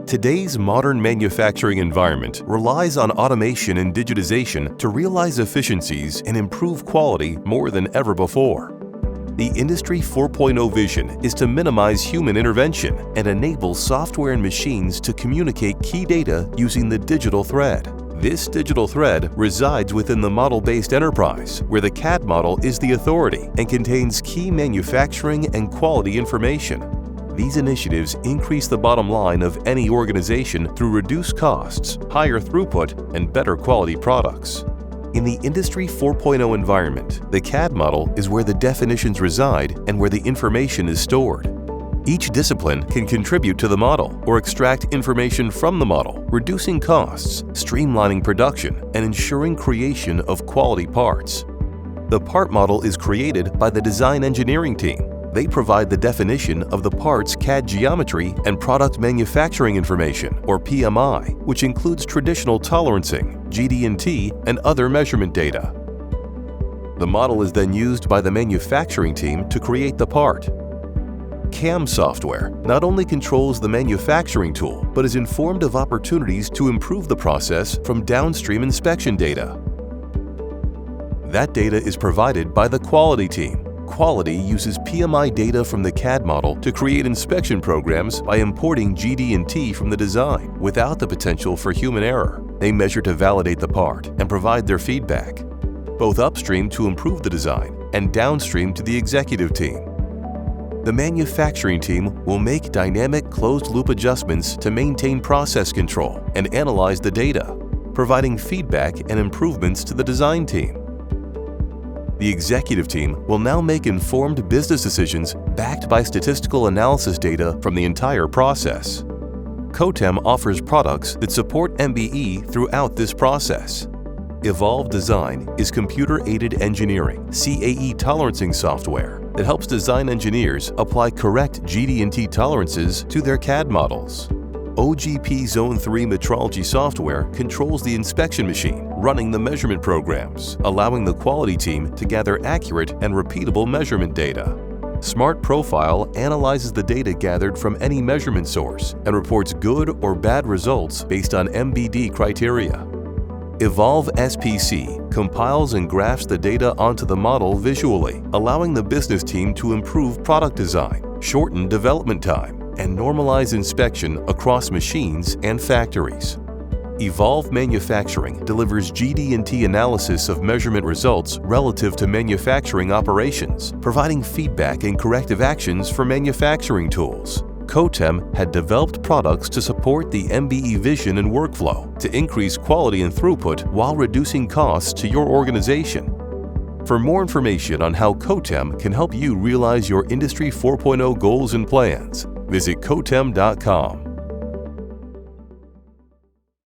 Today's modern manufacturing environment relies on automation and digitization to realize efficiencies and improve quality more than ever before. The Industry 4.0 vision is to minimize human intervention and enable software and machines to communicate key data using the digital thread. This digital thread resides within the model-based enterprise, where the CAD model is the authority and contains key manufacturing and quality information. These initiatives increase the bottom line of any organization through reduced costs, higher throughput, and better quality products. In the Industry 4.0 environment, the CAD model is where the definitions reside and where the information is stored. Each discipline can contribute to the model or extract information from the model, reducing costs, streamlining production, and ensuring creation of quality parts. The part model is created by the design engineering team. They provide the definition of the part's CAD geometry and product manufacturing information, or PMI, which includes traditional tolerancing, GD&T, and other measurement data. The model is then used by the manufacturing team to create the part. CAM software not only controls the manufacturing tool, but is informed of opportunities to improve the process from downstream inspection data. That data is provided by the quality team. Quality uses PMI data from the CAD model to create inspection programs by importing GD&T from the design without the potential for human error. They measure to validate the part and provide their feedback, both upstream to improve the design and downstream to the executive team. The manufacturing team will make dynamic closed-loop adjustments to maintain process control and analyze the data, providing feedback and improvements to the design team. The executive team will now make informed business decisions backed by statistical analysis data from the entire process. KOTEM offers products that support MBE throughout this process. Evolve Design is computer-aided engineering, CAE tolerancing software that helps design engineers apply correct GD&T tolerances to their CAD models. OGP Zone 3 metrology software controls the inspection machine, running the measurement programs, allowing the quality team to gather accurate and repeatable measurement data. Smart Profile analyzes the data gathered from any measurement source and reports good or bad results based on MBD criteria. Evolve SPC compiles and graphs the data onto the model visually, allowing the business team to improve product design, shorten development time, and normalize inspection across machines and factories. Evolve Manufacturing delivers GD&T analysis of measurement results relative to manufacturing operations, providing feedback and corrective actions for manufacturing tools. KOTEM had developed products to support the MBE vision and workflow to increase quality and throughput while reducing costs to your organization. For more information on how KOTEM can help you realize your Industry 4.0 goals and plans, visit kotem.com.